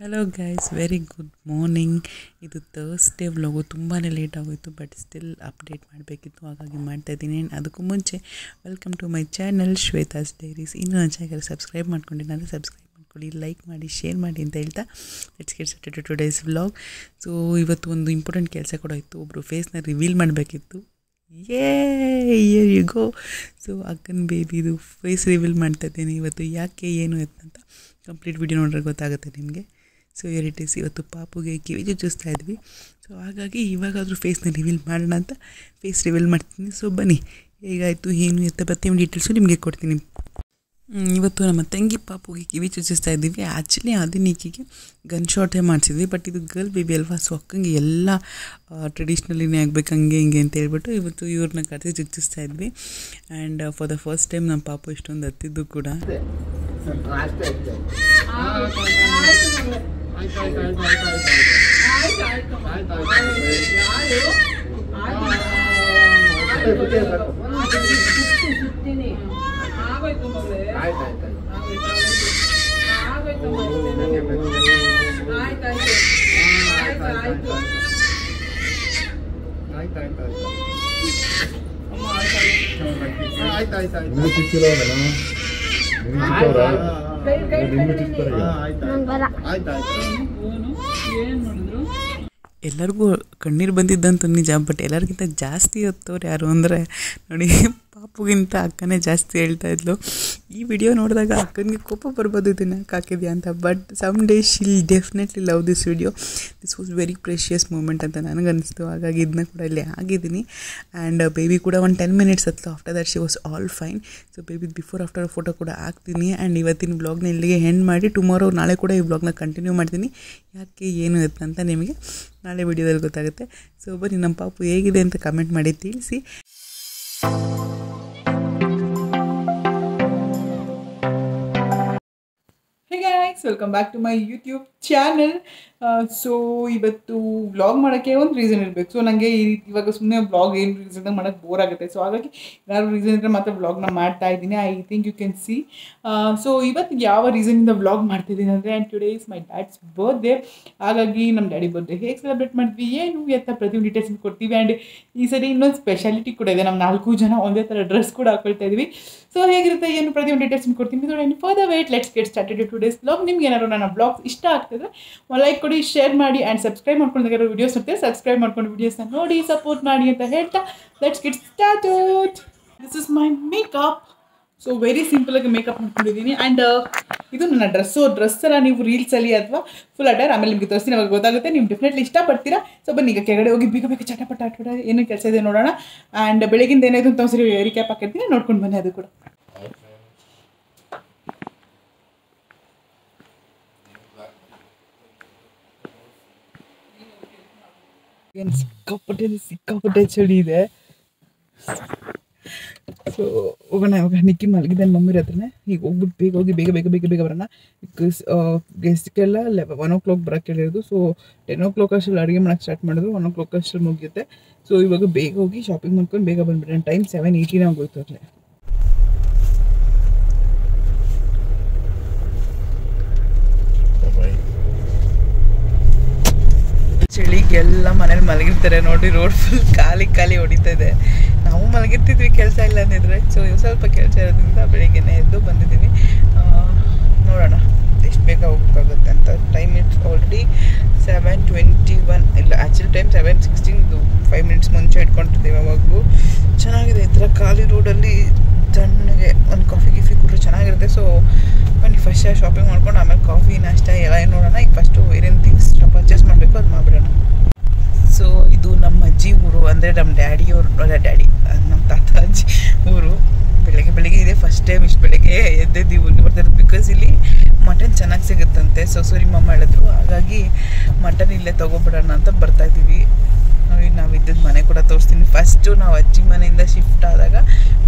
Hello guys, very good morning. ಇದು Thursday vlog. ತುಂಬಾ late ಆಗೋಯಿತು, ಬಟ್ ಸ್ಟಿಲ್ ಅಪ್ಡೇಟ್ ಮಾಡಬೇಕಿತ್ತು, ಹಾಗಾಗಿ ಮಾಡ್ತಾಯಿದ್ದೀನಿ. ಅದಕ್ಕೂ ಮುಂಚೆ welcome to my channel Shweta's diaries. ಇನ್ನೂ ನನ್ನ ಚಾನಲ್ ಸಬ್ಸ್ಕ್ರೈಬ್ ಮಾಡ್ಕೊಂಡಿದ್ದಾರೆ, ಸಬ್ಸ್ಕ್ರೈಬ್ ಮಾಡ್ಕೊಳ್ಳಿ, ಲೈಕ್ ಮಾಡಿ, ಶೇರ್ ಮಾಡಿ ಅಂತ ಹೇಳ್ತಾ let's get started to today's vlog. So ಇವತ್ತು ಒಂದು ಇಂಪಾರ್ಟೆಂಟ್ ಕೆಲಸ ಕೂಡ ಇತ್ತು. ಒಬ್ಬರು ಫೇಸ್ನ ರಿವೀಲ್ ಮಾಡಬೇಕಿತ್ತು. Here you go. ಸೊ ಅಕ್ಕನ ಬೇಬಿದು ಫೇಸ್ ರಿವೀಲ್ ಮಾಡ್ತಾಯಿದ್ದೀನಿ ಇವತ್ತು. ಯಾಕೆ ಏನು ಅಂತ ಕಂಪ್ಲೀಟ್ ವಿಡಿಯೋ ನೋಡ್ರೆ ಗೊತ್ತಾಗುತ್ತೆ ನಿಮಗೆ. So here it is. ಇವತ್ತು ಪಾಪುಗೆ ಕಿವಿ ಚುಚ್ಚಿಸ್ತಾ ಇದ್ವಿ. ಸೊ ಹಾಗಾಗಿ ಇವಾಗಾದರೂ ಫೇಸ್ನ ರಿವೀಲ್ ಮಾಡೋಣ ಅಂತ ಫೇಸ್ ರಿವೀಲ್ ಮಾಡ್ತೀನಿ. ಸೊ ಬನ್ನಿ, ಹೇಗಾಯಿತು ಏನು ಎತ್ತ ಪ್ರತಿಯೊಂದು ಡೀಟೇಲ್ಸು ನಿಮಗೆ ಕೊಡ್ತೀನಿ. ಇವತ್ತು ನಮ್ಮ ತಂಗಿ ಪಾಪುಗೆ ಕಿವಿ ಚುಚ್ಚಿಸ್ತಾ ಇದ್ದೀವಿ. ಆ್ಯಕ್ಚುಲಿ ಆದಿನಿಕಿಗೆ ಗನ್ ಶಾಟೇ ಮಾಡಿಸಿದ್ವಿ, ಬಟ್ ಇದು ಗರ್ಲ್ ಬೇಬಿ ಅಲ್ವಾ, ಸೊ ಅಕ್ಕಂಗೆ ಎಲ್ಲ ಟ್ರೆಡಿಷ್ನಲಿನೇ ಆಗಬೇಕು ಹಂಗೆ ಹಿಂಗೆ ಅಂತ ಹೇಳ್ಬಿಟ್ಟು ಇವತ್ತು ಇವ್ರನ್ನ ಕರೆಸಿ ಚುಚ್ಚಿಸ್ತಾ ಇದ್ವಿ. And for the first time ನಮ್ಮ ಪಾಪು ಇಷ್ಟೊಂದು ಹತ್ತಿದ್ದು ಕೂಡ. ಎಲ್ಲರಿಗೂ ಕಣ್ಣೀರು ಬಂದಿದ್ದಂತೂ ನಿಜ, ಬಟ್ ಎಲ್ಲರಿಗಿಂತ ಜಾಸ್ತಿ ಹೊತ್ತವ್ರು ಯಾರು ಅಂದರೆ ನೋಡಿ, ಪಾಪುಗಿಂತ ಅಕ್ಕನೇ ಜಾಸ್ತಿ ಹೇಳ್ತಾ ಇದ್ಲು. ಈ ವಿಡಿಯೋ ನೋಡಿದಾಗ ಅಕ್ಕನಿಗೆ ಕೋಪ ಬರ್ಬೋದು ಇದನ್ನು ಹಾಕಿದ್ಯಾ ಅಂತ, but some day she'll definitely love this video. This was very precious moment ಅಂತ ನನಗನ್ನಿಸ್ತು, ಹಾಗಾಗಿ ಇದನ್ನ ಕೂಡ ಇಲ್ಲಿ ಆಗಿದ್ದೀನಿ. ಆ್ಯಂಡ್ ಬೇಬಿ ಕೂಡ ಒಂದು 10 minutes ಹತ್ತು. After that she was all fine. So baby before after photo ಕೂಡ ಹಾಕ್ತೀನಿ. ಆ್ಯಂಡ್ ಇವತ್ತಿನ ವ್ಲಾಗ್ನ ಇಲ್ಲಿಗೆ ಎಂಡ್ ಮಾಡಿ ಟುಮಾರೋ ನಾಳೆ ಕೂಡ ಈ ವ್ಲಾಗ್ನ ಕಂಟಿನ್ಯೂ ಮಾಡ್ತೀನಿ. ಯಾಕೆ ಏನು ಅಂತ ನಿಮಗೆ ನಾಳೆ ವಿಡಿಯೋದಲ್ಲಿ ಗೊತ್ತಾಗುತ್ತೆ. ಸೊ ಬನ್ನಿ, ನಮ್ಮ ಪಾಪು ಹೇಗಿದೆ ಅಂತ ಕಮೆಂಟ್ ಮಾಡಿ ತಿಳಿಸಿ. Hey guys, welcome back to my YouTube channel. So ಇವತ್ತು ವ್ಲಾಗ್ ಮಾಡೋಕ್ಕೆ ಒಂದು ರೀಸನ್ ಇರಬೇಕು. ಸೊ ನನಗೆ ಇವಾಗ ಸುಮ್ಮನೆ ವ್ಲಾಗ್ ಏನು ರೀಸನ್ ಮಾಡೋಕ್ಕೆ ಬೋರ್ ಆಗುತ್ತೆ. ಸೊ ಹಾಗಾಗಿ ಏನಾದ್ರು ರೀಸನ್ ಇದ್ದರೆ ಮಾತ್ರ ವ್ಲಾಗ್ನ ಮಾಡ್ತಾ ಇದ್ದೀನಿ. I think you can see. So ಇವತ್ತು ಯಾವ ರೀಸನಿಂದ ವ್ಲಾಗ್ ಮಾಡ್ತಿದ್ದೀನಿ ಅಂದರೆ, and today is my dad's birthday. ಹಾಗಾಗಿ ನಮ್ಮ ಡ್ಯಾಡಿ ಬರ್ತ್ಡೇ ಹೇಗೆ ಸೆಲೆಬ್ರೇಟ್ ಮಾಡ್ತೀವಿ ಏನು ಎತ್ತ ಪ್ರತಿಯೊಂದು ಡೀಟೇಲ್ಸ್ ಕೊಡ್ತೀವಿ. ಆ್ಯಂಡ್ ಈ ಸರಿ ಇನ್ನೊಂದು ಸ್ಪೆಷಾಲಿಟಿ ಕೂಡ ಇದೆ. ನಮ್ಮ 4 ಜನ ಒಂದೇ ಥರ ಡ್ರೆಸ್ ಕೂಡ ಹಾಕೊಳ್ತಾ ಇದ್ವಿ. ಸೊ ಹೇಗಿರುತ್ತೆ ಏನು ಪ್ರತಿಯೊಂದು ಡೀಟೇಲ್ಸ್ ಕೊಡ್ತೀನಿ. Further wait, let's get started today's vlog. ನಿಮ್ಗೆ ಏನಾದ್ರು ನನ್ನ ವ್ಲಾಗ್ಸ್ ಇಷ್ಟ ಆಗ್ತಿದ್ರೆ ಒಂದು ಲೈಕ್ ಕೊಡಿ, ಶೇರ್ ಮಾಡಿ, ಆ್ಯಂಡ್ ಸಬ್ಸ್ಕ್ರೈಬ್ ಮಾಡ್ಕೊಂಡಾಗ ವೀಡಿಯೋಸ್ ಇರುತ್ತೆ, ಸಬ್ಸ್ಕ್ರೈಬ್ ಮಾಡ್ಕೊಂಡು ವೀಡಿಯೋಸ್ನ ನೋಡಿ ಸಪೋರ್ಟ್ ಮಾಡಿ ಅಂತ ಹೇಳ್ತಾ let's get started. This is my makeup. So very ಸಿಂಪಲಾಗಿ ಮೇಕಪ್ ಮಾಡ್ಕೊಂಡಿದ್ದೀನಿ. ಆ್ಯಂಡ್ ಇದು ನನ್ನ ಡ್ರೆಸ್ ಎಲ್ಲ ನೀವು ರೀಲ್ಸಲ್ಲಿ ಅಥವಾ ಫುಲ್ ಅಟೈರ್ ಆಮೇಲೆ ನಿಮಗೆ ತೋರಿಸ್ತೀನಿ, ಅವಾಗ ಗೊತ್ತಾಗುತ್ತೆ. ನೀವು ಡೆಫಿನೆಟ್ಲಿ ಇಷ್ಟಪಡ್ತೀರಾ. ಸೊ ಬನ್ನಿ, ಈಗ ಕೆಳಗಡೆ ಹೋಗಿ ಬೇಗ ಬೇಗ ಚಟಪಟ ಆಟ ಏನು ಕೆಲಸ ಇದೆ ನೋಡೋಣ. ಆ್ಯಂಡ್ ಬೆಳಗಿಂದ ಏನಾಯಿತು ಅಂತ ಒಂದ್ಸರಿ ರೀಕ್ಯಾಪ್ ಹಾಕಿರ್ತೀನಿ, ನೋಡ್ಕೊಂಡು ಬನ್ನಿ ಅದು ಕೂಡ. ಸಿಕ್ಕಾಪಟ್ಟೆ ಚಳಿ ಇದೆ. ಸೊ ಹೋಗೋಣ ಇವಾಗ. ನಿಕ್ಕಿ ಮಲಗಿದ್ದಾನೆ ಮಮ್ಮಿ ಹತ್ರನೇ. ಈಗ ಹೋಗ್ಬಿಟ್ಟು ಬೇಗ ಹೋಗಿ ಬರೋಣ. ಬಿಕಾಸ್ ಗೆಸ್ಟ್ಗೆಲ್ಲ 1 o'clock ಬರೋಕ್ಕೆ ಹೇಳಿರೋದು. ಸೊ 10 o'clock ಅಷ್ಟರಲ್ಲಿ ಅಡುಗೆ ಮಾಡೋಕ್ಕೆ ಸ್ಟಾರ್ಟ್ ಮಾಡಿದ್ರು, 1 o'clock ಅಷ್ಟರಲ್ಲಿ ಮುಗಿಯುತ್ತೆ. ಸೊ ಇವಾಗ ಬೇಗ ಹೋಗಿ ಶಾಪಿಂಗ್ ಮಾಡ್ಕೊಂಡು ಬೇಗ ಬಂದುಬಿಡೋಣ. ಟೈಮ್ 7:18 ಆಗೋಯ್ತು ಅಲ್ಲೇ. ಚಳಿಗೆಲ್ಲ ಮನೇಲಿ ಮಲಗಿರ್ತಾರೆ ನೋಡಿ, ರೋಡ್ ಫುಲ್ ಖಾಲಿ ಹೊಡಿತಾ ಇದೆ. ನಾವು ಮಲಗಿರ್ತಿದ್ವಿ ಕೆಲಸ ಇಲ್ಲ ಅಂದಿದ್ರೆ. ಸೊ ಸ್ವಲ್ಪ ಕೆಲಸ ಇರೋದ್ರಿಂದ ಬೆಳಿಗ್ಗೆನೇ ಎದ್ದು ಬಂದಿದ್ದೀವಿ. ನೋಡೋಣ ಎಷ್ಟು ಬೇಗ ಹೋಗೋಕ್ಕಾಗುತ್ತೆ ಅಂತ. Time it's already 7:21. ಇಲ್ಲ, ಆ್ಯಕ್ಚುಲಿ ಟೈಮ್ 7:16. 5 minutes ಮುಂಚೆ ಇಟ್ಕೊಂಡಿದ್ದೀವಿ. ಅವಾಗೂ ಚೆನ್ನಾಗಿದೆ ಈ ಥರ ಖಾಲಿ ರೋಡಲ್ಲಿ ತಣ್ಣಗೆ ಒಂದು ಕಾಫಿ ಕುಡಿದ್ರೆ ಚೆನ್ನಾಗಿರುತ್ತೆ. ಸೊ ಬನ್ನಿ, ಫಸ್ಟ್ ಶಾಪಿಂಗ್ ಮಾಡ್ಕೊಂಡು ಆಮೇಲೆ ಕಾಫಿ ನಾಷ್ಟ ಎಲ್ಲ ಏನು ನೋಡೋಣ. ಈಗ ಫಸ್ಟು ಏನೇನು ಥಿಂಗ್ಸ್ ಪರ್ಚೇಸ್ ಮಾಡಬೇಕು ಅದು ಮಾಡಿಬಿಡೋಣ. ಸೊ ಇದು ನಮ್ಮ ಅಜ್ಜಿ ಊರು, ಅಂದರೆ ನಮ್ಮ ನಮ್ಮ ತಾತ ಅಜ್ಜಿ ಊರು. ಬೆಳಗ್ಗೆ ಇದೆ ಫಸ್ಟ್ ಟೈಮ್ ಇಷ್ಟು ಬೆಳಗ್ಗೆ ಎದ್ದೆದ್ದು ಊರಿಗೆ ಬರ್ತಾರೆ. ಬಿಕಾಸ್ ಇಲ್ಲಿ ಮಟನ್ ಚೆನ್ನಾಗಿ ಸಿಗುತ್ತಂತೆ. ಸೊ ಸೂರಿ ಮಮ್ಮ ಹೇಳಿದ್ರು, ಹಾಗಾಗಿ ಮಟನ್ ಇಲ್ಲೇ ತೊಗೊಬಿಡೋಣ ಅಂತ ಬರ್ತಾಯಿದ್ದೀವಿ. ನೋಡಿ, ನಾವಿದ್ದದ್ದು ಮನೆ ಕೂಡ ತೋರಿಸ್ತೀನಿ. ಫಸ್ಟು ನಾವು ಅಜ್ಜಿ ಮನೆಯಿಂದ ಶಿಫ್ಟ್ ಆದಾಗ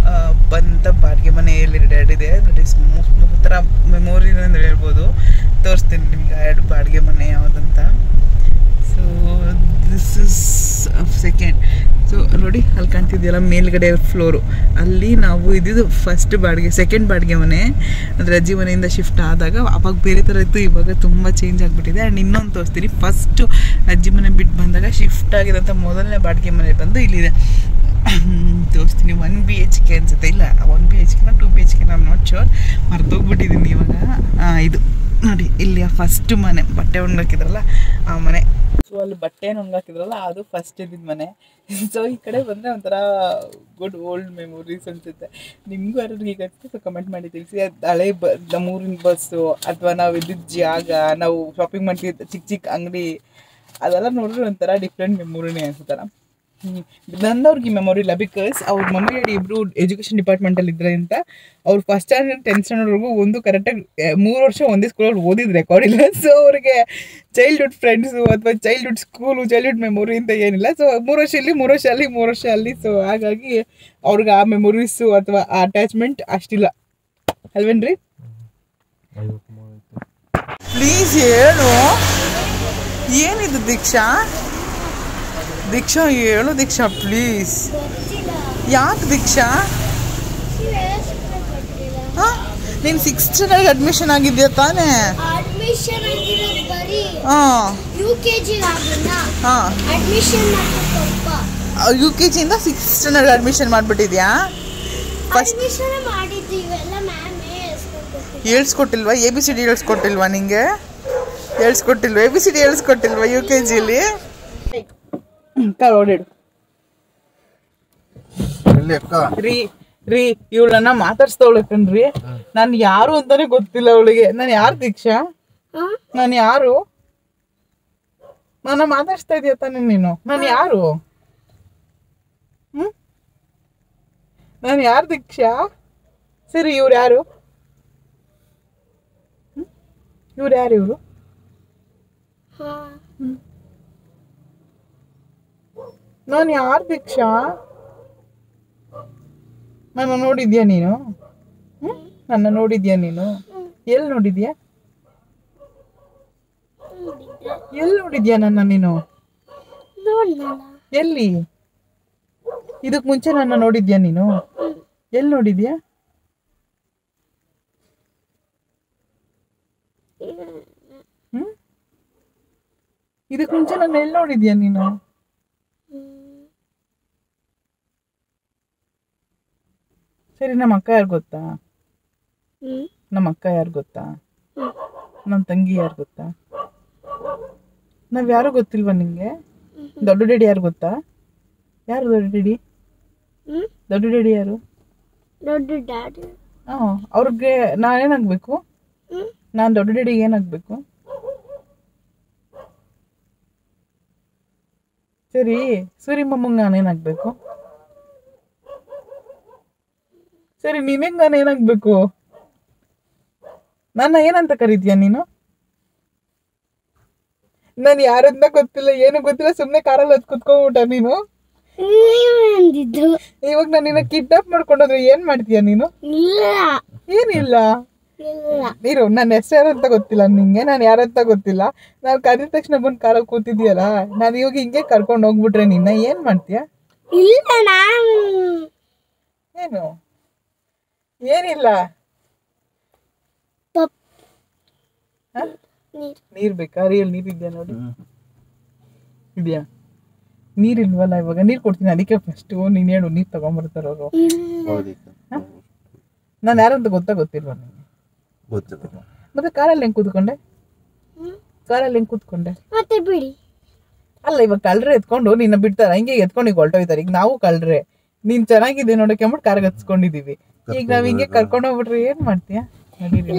ಬಂದ ಬಾಡಿಗೆ ಮನೆ ಎಲ್ಲಿ ಇದೆ, ದಟ್ ಈಸ್ ಥರ ಮೆಮೊರಿ ಅಂತ ಹೇಳ್ಬೋದು. ತೋರಿಸ್ತೀನಿ ನಿಮ್ಗೆ ಬಾಡಿಗೆ ಮನೆ ಯಾವುದಂತ. So this is second. So ನೋಡಿ ಅಲ್ಲಿ ಕಾಣ್ತಿದೆಯಲ್ಲ ಮೇಲ್ಗಡೆ ಫ್ಲೋರು, ಅಲ್ಲಿ ನಾವು ಇದ್ದಿದ್ದು ಫಸ್ಟ್ ಬಾಡಿಗೆ, ಸೆಕೆಂಡ್ ಬಾಡಿಗೆ ಮನೆ. ಅಂದರೆ ಅಜ್ಜಿ ಮನೆಯಿಂದ ಶಿಫ್ಟ್ ಆದಾಗ ಅವಾಗ ಬೇರೆ ಥರ ಇತ್ತು, ಇವಾಗ ತುಂಬ ಚೇಂಜ್ ಆಗಿಬಿಟ್ಟಿದೆ. ಆ್ಯಂಡ್ ಇನ್ನೊಂದು ತೋರಿಸ್ತೀನಿ, ಫಸ್ಟು ಅಜ್ಜಿ ಮನೆ ಬಿಟ್ಟು ಬಂದಾಗ ಶಿಫ್ಟ್ ಆಗಿರೋಂಥ ಮೊದಲನೇ ಬಾಡಿಗೆ ಮನೆ ಬಂದು ಇಲ್ಲಿದೆ. ತೋರಿಸ್ತೀನಿ. 1 BHK ಅನ್ಸುತ್ತೆ, ಇಲ್ಲ 1 BHK 2 BHK, ನಾನು ನಾಟ್ ಶೋರ್, ಮರ್ತೋಗ್ಬಿಟ್ಟಿದ್ದೀನಿ ಇವಾಗ. ಇದು ನೋಡಿ, ಇಲ್ಲಿ ಫಸ್ಟ್ ಮನೆ ಬಟ್ಟೆ ಒಣಗಾಕಿದ್ರಲ್ಲ ಆ ಮನೆ. ಸೊ ಅಲ್ಲಿ ಬಟ್ಟೆನ ಒಣಗಾಕಿದ್ರಲ್ಲ ಅದು ಫಸ್ಟ್ ಇದ್ದಿದ್ದು ಮನೆ. ಸೊ ಈ ಕಡೆ ಬಂದರೆ ಒಂಥರ ಗುಡ್ ಓಲ್ಡ್ ಮೆಮೊರೀಸ್ ಅನ್ಸುತ್ತೆ. ನಿಮಗೂ ಯಾರಾದ್ರೂ ಈಗ ಸೊ ಕಮೆಂಟ್ ಮಾಡಿ ತಿಳಿಸಿ. ಅದು ಹಳೆ ನಮ್ಮೂರಿನ ಬಸ್ಸು ಅಥವಾ ನಾವು ಇದ್ದಿದ್ದ ಜಾಗ, ನಾವು ಶಾಪಿಂಗ್ ಮಾಡ್ತಿದ್ದ ಚಿಕ್ಕ ಚಿಕ್ಕ ಅಂಗಡಿ, ಅದೆಲ್ಲ ನೋಡಿದ್ರೆ ಒಂಥರ ಡಿಫ್ರೆಂಟ್ ಮೆಮೊರಿನೇ ಅನ್ಸುತ್ತಲ್ಲ. ನನ್ನವ್ರಿಗೆ ಮೆಮೊರಿ ಇಲ್ಲ, ಬಿಕಾಸ್ ಅವ್ರ ಮಮ್ಮಿ ಡ್ಯಾಡಿ ಇಬ್ಬರು ಎಜುಕೇಷನ್ ಡಿಪಾರ್ಟ್ಮೆಂಟಲ್ಲಿ ಇದ್ರೆ ಅಂತ ಅವ್ರು ಫಸ್ಟ್ ಸ್ಟ್ಯಾಂಡರ್ಡ್ 10th ಸ್ಟ್ಯಾಂಡರ್ಡ್ವರೆಗೂ ಒಂದು ಕರೆಕ್ಟಾಗಿ 3 ವರ್ಷ ಒಂದೇ ಸ್ಕೂಲಲ್ಲಿ ಓದಿದ್ದು ರೆಕಾರ್ಡ್ ಇಲ್ಲ. ಸೊ ಅವ್ರಿಗೆ ಚೈಲ್ಡ್ಹುಡ್ ಫ್ರೆಂಡ್ಸು ಅಥವಾ ಚೈಲ್ಡ್ಹುಡ್ ಸ್ಕೂಲು, ಚೈಲ್ಡ್ಹುಡ್ ಮೆಮೊರಿ ಅಂತ ಏನಿಲ್ಲ. ಸೊ 3 ವರ್ಷ ಇಲ್ಲಿ, 3 ವರ್ಷ ಅಲ್ಲಿ, 3 ವರ್ಷ ಅಲ್ಲಿ. ಸೊ ಹಾಗಾಗಿ ಅವ್ರಿಗೆ ಆ ಮೆಮೊರೀಸು ಅಥವಾ ಆ ಅಟ್ಯಾಚ್ಮೆಂಟ್ ಅಷ್ಟಿಲ್ಲ ಅಲ್ವೇನ್ರಿ? ಪ್ಲೀಸ್ ಹೇಳು, ಏನಿದು ದೀಕ್ಷಾ? ದೀಕ್ಷಾ ಹೇಳು ದೀಕ್ಷಾ ಪ್ಲೀಸ್. ಯಾಕೆ ದೀಕ್ಷಾ? ಹಾಂ, ನೀನು 6th ಸ್ಟ್ಯಾಂಡರ್ಡ್ ಅಡ್ಮಿಷನ್ ಆಗಿದ್ಯಾ ತಾನೇ? ಹಾಂ, UKG-ಇಂದ 6th ಸ್ಟ್ಯಾಂಡರ್ಡ್ ಅಡ್ಮಿಷನ್ ಮಾಡಿಬಿಟ್ಟಿದ್ಯಾ? ಫಸ್ಟ್ ಹೇಳ್ಸ್ಕೊಟ್ಟಿಲ್ವಾ? ABCD ಹೇಳ್ಸ್ಕೊಟ್ಟಿಲ್ವಾ ನಿಂಗೆ? ಹೇಳ್ಸ್ಕೊಟ್ಟಿಲ್ವಾ ABCD ಹೇಳ್ಸ್ಕೊಟ್ಟಿಲ್ವಾ UKG-ಲಿ? ಓಡಿಡು ರೀ, ಇವಳನ್ನ ಮಾತಾಡ್ಸ್ತಾವಳೆ ಕಣ್ರಿ. ನಾನು ಯಾರು ಅಂತಾನೆ ಗೊತ್ತಿಲ್ಲ ಅವಳಿಗೆ. ನಾನು ಯಾರು ದೀಕ್ಷಾ? ನಾನು ಯಾರು? ನನ್ನ ಮಾತಾಡ್ಸ್ತಾ ಇದೀಯ ತಾನೆ ನೀನು? ನಾನು ಯಾರು? ನಾನು ಯಾರು ದೀಕ್ಷಾ? ಸರಿ, ಇವ್ರು ಯಾರು? ಇವ್ರು ಯಾರು? ಇವರು ನಾನು ಯಾರು ದೀಕ್ಷಾ? ನನ್ನ ನೋಡಿದ್ಯಾ ನೀನು? ನನ್ನ ನೋಡಿದ್ಯಾ ನೀನು? ಎಲ್ಲಿ ನೋಡಿದ್ಯಾ? ಎಲ್ಲಿ ನೋಡಿದ್ಯಾ ನನ್ನ ನೀನು? ಎಲ್ಲಿ? ಇದಕ್ ಮುಂಚೆ ನನ್ನ ನೋಡಿದ್ಯಾ ನೀನು? ಎಲ್ಲಿ ನೋಡಿದ್ಯಾ? ಇದಕ್ ಮುಂಚೆ ನನ್ನ ಎಲ್ಲಿ ನೋಡಿದ್ಯಾ ನೀನು? ಸರಿ, ನಮ್ಮ ಅಕ್ಕ ಯಾರು ಗೊತ್ತಾ? ನಮ್ಮ ಅಕ್ಕ ಯಾರು ಗೊತ್ತಾ? ನಮ್ಮ ತಂಗಿ ಯಾರು ಗೊತ್ತಾ? ನಾವ್ ಯಾರು ಗೊತ್ತಿಲ್ವಾ ನಿಂಗೆ? ದೊಡ್ಡ ಡ್ಯಾಡಿ ಯಾರು ಗೊತ್ತಾ? ಯಾರು ದೊಡ್ಡ ಡ್ಯಾಡಿ? ದೊಡ್ಡ ಡ್ಯಾಡಿ ಯಾರು? ದೊಡ್ಡ ಡ್ಯಾಡಿ. ಅವ್ರಿಗೆ ನಾನೇನಾಗ್ಬೇಕು? ನಾನು ದೊಡ್ಡ ಡ್ಯಾಡಿಗೆ ಏನಾಗ್ಬೇಕು? ಸರಿ, ಸೂರಿ ಮಮ್ಮಂಗೆ ನಾನೇನಾಗ್ಬೇಕು? ಸರಿ, ನೀನೇಗ್ ನಾನು ಏನಾಗ್ಬೇಕು? ನನ್ನ ಏನಂತ ಕರೀತೀಯ ನೀನು? ನಾನು ಯಾರಂತ ಗೊತ್ತಿಲ್ಲ, ಏನು ಗೊತ್ತಿಲ್ಲ, ಸುಮ್ಮನೆ ಕಾರಲ್ಲಿ ಹತ್ ಕುತ್ಕೊಂಡ್ಬಿಟ್ಟ ನೀನು. ಇವಾಗ ನಾನು ನಿನ್ನ ಕಿಡ್ನಾಪ್ ಮಾಡ್ಕೊಂಡೋದ್ರೆ ಏನ್ ಮಾಡ್ತೀಯ ನೀನು? ಏನಿಲ್ಲ ನೀರು. ನನ್ನ ಹೆಸರು ಯಾರಂತ ಗೊತ್ತಿಲ್ಲ ನಿಂಗೆ, ನಾನು ಯಾರಂತ ಗೊತ್ತಿಲ್ಲ. ನಾನು ಕರೆದ ತಕ್ಷಣ ಬಂದು ಕಾರಲ್ಲಿ ಕೂತಿದ್ಯಲ್ಲ, ನಾನು ಇವಾಗ ಹಿಂಗೆ ಕರ್ಕೊಂಡು ಹೋಗ್ಬಿಟ್ರೆ ನಿನ್ನ ಏನ್ ಮಾಡ್ತೀಯ? ಏನು? ಏನಿಲ್ಲ. ನೀರ್ ಬೇಕಾ? ರಿಯಲ್ ನೀರ್ ಇದೆಯಾ ನೋಡಿ? ಇದೆಯಾ? ನೀರಿಲ್ವಲ್ಲ, ಇವಾಗ ನೀರ್ ಕೊಡ್ತೀನಿ. ಅದಕ್ಕೆ ಫಸ್ಟ್ ನೀನ್ ಹೇಳು, ನೀರ್ ತಗೊಂಡ್ಬರ್ತಾರ ಅವರು. ನಾನು ಯಾರಂತ ಗೊತ್ತಿಲ್ವಾ ನಿಂಗೆ? ಮತ್ತೆ ಕಾರಲ್ಲಿ ಹೆಂಗ್ ಕೂತ್ಕೊಂಡೆ? ಕಾರಲ್ಲಿ ಹೆಂಗ್ ಕೂತ್ಕೊಂಡೆ? ಅಲ್ಲ, ಇವಾಗ ಕಳ್ರೆ ಎತ್ಕೊಂಡು ನಿನ್ನ ಬಿಡ್ತಾರ, ಹಿಂಗೆ ಎತ್ಕೊಂಡು ಈಗ ಹೊಲ್ಟೋಯ್ತಾರೆ. ಈಗ ನಾವು ಕಳ್ರೆ, ನೀನ್ ಚೆನ್ನಾಗಿದೆ ನೋಡಕ್ಕೆ ಅಂದ್ಬಿಟ್ಟು ಕಾರ್ಗೆ ಹತ್ಸ್ಕೊಂಡಿದೀವಿ. ಈಗ ನಾವ್ ಹಿಂಗೆ ಕರ್ಕೊಂಡು ಹೋಗ್ಬಿಟ್ರೆ ಏನ್ ಮಾಡ್ತೀಯ? ನಡೀರಿ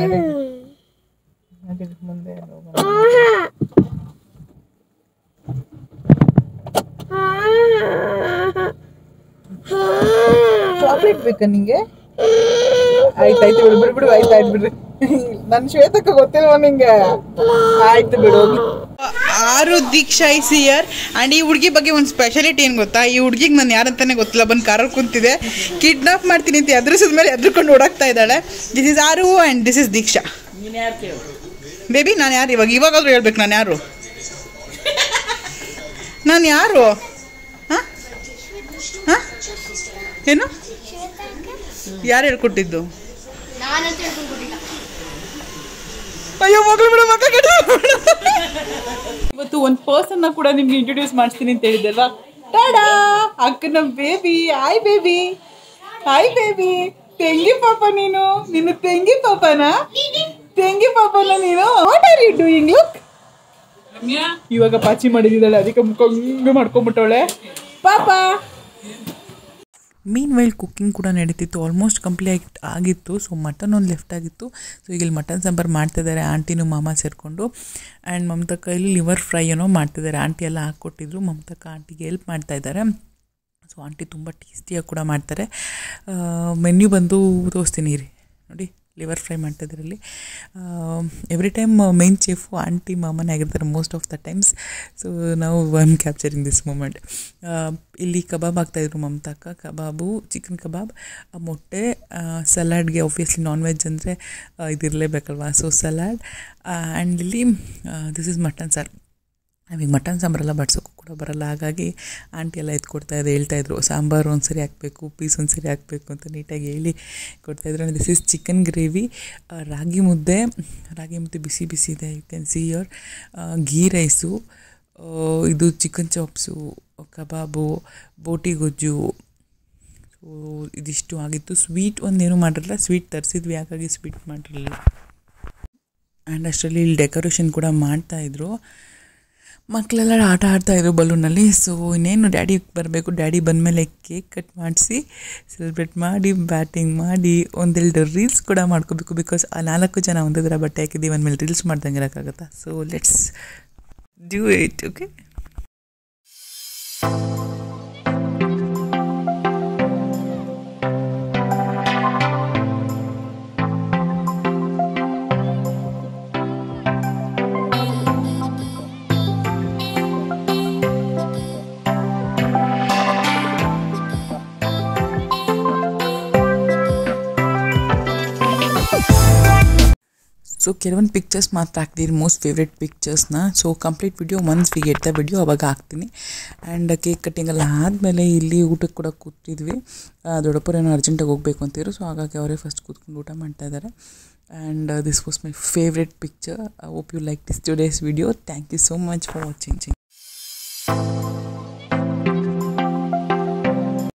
ಮುಂದೆ ಚಾಕ್ಲೇಟ್ ಬೇಕಾ ನಿಂಗೆ? ಆಯ್ತಾಯ್ತು ಬಿಡು ಆಯ್ತಾಯ್ತು ಬಿಡ್ರಿ. ನನ್ ಶ್ವೇತಕ್ಕ ಗೊತ್ತಿಲ್ವಾ ನಿಂಗೆ? ಆಯ್ತು ಬಿಡು. ಆರು ದೀಕ್ಷಾ ಇಸ್ ಹಿಯರ್. ಆ್ಯಂಡ್ ಈ ಹುಡುಗಿ ಬಗ್ಗೆ ಒಂದು ಸ್ಪೆಷಾಲಿಟಿ ಏನು ಗೊತ್ತಾ? ಈ ಹುಡುಗಿಗೆ ನಾನು ಯಾರಂತಾನೆ ಗೊತ್ತಿಲ್ಲ, ಬಂದು ಕಾರಲ್ಲಿ ಕುಂತಿದೆ. ಕಿಡ್ನಾಪ್ ಮಾಡ್ತೀನಿ ಅಂತ ಎದುರಿಸಿದ ಮೇಲೆ ಎದ್ರುಕೊಂಡು ಓಡಾಕ್ತಾ ಇದ್ದಾಳೆ. This is Aru and this is Deeksha. Baby, ನಾನು ಯಾರು? ಇವಾಗಾದ್ರೂ ಹೇಳ್ಬೇಕು, ನಾನು ಯಾರು? ನಾನು ಯಾರು? ಹಾಂ, ಹಾಂ ಏನು ಯಾರು ಹೇಳ್ಕೊಟ್ಟಿದ್ದು? ಅಯ್ಯೋ ಮಗಳು ಬಿಡು ಮಕ್ಕ. ಇವತ್ತು ಒಂದು ಪರ್ಸನ್ನ ಕೂಡ ನಿಮ್ಗೆ ಇಂಟ್ರೊಡ್ಯೂಸ್ ಮಾಡಿಸ್ತೀನಿ ಅಂತ ಹೇಳಿದ್ದೆ ಅಲ್ವಾ? ಟಾಡಾ, ಅಕ್ಕನ baby. Hi baby, hi baby. ತೆಂಗಿ ಪಾಪ ನೀನು ತೆಂಗಿ ಪಾಪನಾ? ತೆಂಗಿ ಪಾಪನ ನೀನು? What are you doing? Look, ಇವಾಗ ಪಾಚಿ ಮಾಡಿದ್ದಾಳೆ, ಅದಕ್ಕೆ ಮುಖ ಹಿಂಗೆ ಮಾಡ್ಕೊಂಬಿಟ್ಟವಳೆ ಪಾಪ. ಮೀನ್ ವೈಲ್ ಕುಕ್ಕಿಂಗ್ ಕೂಡ ನಡೀತಿತ್ತು, ಆಲ್ಮೋಸ್ಟ್ ಕಂಪ್ಲೀಟ್ ಆಗಿತ್ತು. ಸೊ ಮಟನ್ ಒಂದು ಲೆಫ್ಟ್ ಆಗಿತ್ತು. ಸೊ ಈಗ ಇಲ್ಲಿ ಮಟನ್ ಸಾಂಬಾರು ಮಾಡ್ತಿದ್ದಾರೆ ಆಂಟಿನೂ ಮಾಮ ಸೇರಿಕೊಂಡು. ಆ್ಯಂಡ್ ಮಮತಕ್ಕ ಇಲ್ಲಿ ಲಿವರ್ ಫ್ರೈ ಏನೋ ಮಾಡ್ತಿದ್ದಾರೆ. ಆಂಟಿ ಎಲ್ಲ ಹಾಕ್ಕೊಟ್ಟಿದ್ರು, ಮಮತಕ್ಕ ಆಂಟಿಗೆ ಹೆಲ್ಪ್ ಮಾಡ್ತಾಯಿದ್ದಾರೆ. ಸೊ ಆಂಟಿ ತುಂಬ ಟೇಸ್ಟಿಯಾಗಿ ಕೂಡ ಮಾಡ್ತಾರೆ. ಮೆನ್ಯೂ ಬಂದು ತೋರಿಸ್ತೀನಿ ರೀ, ನೋಡಿ ಲಿವರ್ ಫ್ರೈ ಮಾಡ್ತಾಯಿದ್ರಲ್ಲಿ. Every time main chief aunty ಮಾಮನೇ ಆಗಿರ್ತಾರೆ most of the times. So ನಾವು ಐಮ್ ಕ್ಯಾಪ್ಚರಿಂಗ್ ದಿಸ್ ಮೂಮೆಂಟ್. ಇಲ್ಲಿ ಕಬಾಬ್ ಆಗ್ತಾಯಿದ್ರು ಮಮತಕ್ಕ, ಕಬಾಬು, ಚಿಕನ್ ಕಬಾಬ್, ಮೊಟ್ಟೆ, ಸಲಾಡ್ಗೆ ಆಬ್ವಿಯಸ್ಲಿ ನಾನ್ ವೆಜ್ ಅಂದರೆ ಇದಿರಲೇಬೇಕಲ್ವ. ಸೊ ಸಲಾಡ್ ಆ್ಯಂಡ್ ಇಲ್ಲಿ ದಿಸ್ ಇಸ್ ಮಟನ್ ಸಾರು. ನಮಗೆ ಮಟನ್ ಸಾಂಬಾರೆಲ್ಲ ಬಡ್ಸೋಕ್ಕೂ ಕೂಡ ಬರೋಲ್ಲ, ಹಾಗಾಗಿ ಆಂಟಿ ಎಲ್ಲ ಎತ್ಕೊಡ್ತಾಯಿದ್ದೆ, ಹೇಳ್ತಾಯಿದ್ರು ಸಾಂಬಾರು ಒಂದು ಸರಿ ಹಾಕಬೇಕು, ಪೀಸ್ ಒಂದು ಸರಿ ಹಾಕಬೇಕು ಅಂತ ನೀಟಾಗಿ ಹೇಳಿ ಕೊಡ್ತಾಯಿದ್ರು. This is chicken gravy, ragi mudde ಬಿಸಿ ಬಿಸಿ ಇದೆ. You can see your ghee rice, ಇದು chicken chops, kebab, boti gojju. So ಇದಿಷ್ಟು ಆಗಿತ್ತು. ಸ್ವೀಟ್ ಒಂದೇನು ಮಾಡಿರಲಿಲ್ಲ, ಸ್ವೀಟ್ ತರಿಸಿದ್ವಿ ಹಾಗಾಗಿ ಸ್ವೀಟ್ ಮಾಡಿರಲಿಲ್ಲ. ಆ್ಯಂಡ್ ಅಷ್ಟರಲ್ಲಿ ಇಲ್ಲಿ ಡೆಕೋರೇಷನ್ ಕೂಡ ಮಾಡ್ತಾಯಿದ್ರು. ಮಕ್ಕಳೆಲ್ಲ ಆಟ ಆಡ್ತಾಯಿದ್ರು ಬಲೂನಲ್ಲಿ. ಸೊ ಇನ್ನೇನು ಡ್ಯಾಡಿ ಬರಬೇಕು, ಡ್ಯಾಡಿ ಬಂದಮೇಲೆ ಕೇಕ್ ಕಟ್ ಮಾಡಿಸಿ ಸೆಲೆಬ್ರೇಟ್ ಮಾಡಿ, ಬ್ಯಾಟಿಂಗ್ ಮಾಡಿ, ಒಂದೆರಡು ರೀಲ್ಸ್ ಕೂಡ ಮಾಡ್ಕೋಬೇಕು. ಬಿಕಾಸ್ ಆ 4 ಜನ ಒಂದೇ ಥರ ಬಟ್ಟೆ ಹಾಕಿದ್ದೀವಿ, ಅಂದಮೇಲೆ ರೀಲ್ಸ್ ಮಾಡ್ದಂಗೆ ಇರೋಕ್ಕಾಗತ್ತಾ? So let's do it. Okay, so ಕೆಲವೊಂದು ಪಿಕ್ಚರ್ಸ್ ಮಾತ್ರ ಹಾಕ್ತೀರಿ, ಮೋಸ್ಟ್ ಫೇವ್ರೆಟ್ ಪಿಕ್ಚರ್ಸ್ನ. So complete video once we get the video ಅವಾಗ ಹಾಕ್ತೀನಿ. ಆ್ಯಂಡ್ ಕೇಕ್ ಕಟ್ಟಿಂಗ್ ಎಲ್ಲ ಆದಮೇಲೆ ಇಲ್ಲಿ ಊಟಕ್ಕೆ ಕೂಡ ಕೂತಿದ್ವಿ. ದೊಡ್ಡಪ್ಪರೇನೋ ಅರ್ಜೆಂಟಾಗಿ ಹೋಗಬೇಕು ಅಂತಿದ್ರು, ಸೊ ಹಾಗಾಗಿ ಅವರೇ ಫಸ್ಟ್ ಕೂತ್ಕೊಂಡು ಊಟ ಮಾಡ್ತಾಯಿದ್ದಾರೆ. And this was my favourite picture. I hope you like this today's video. Thank you so much for watching.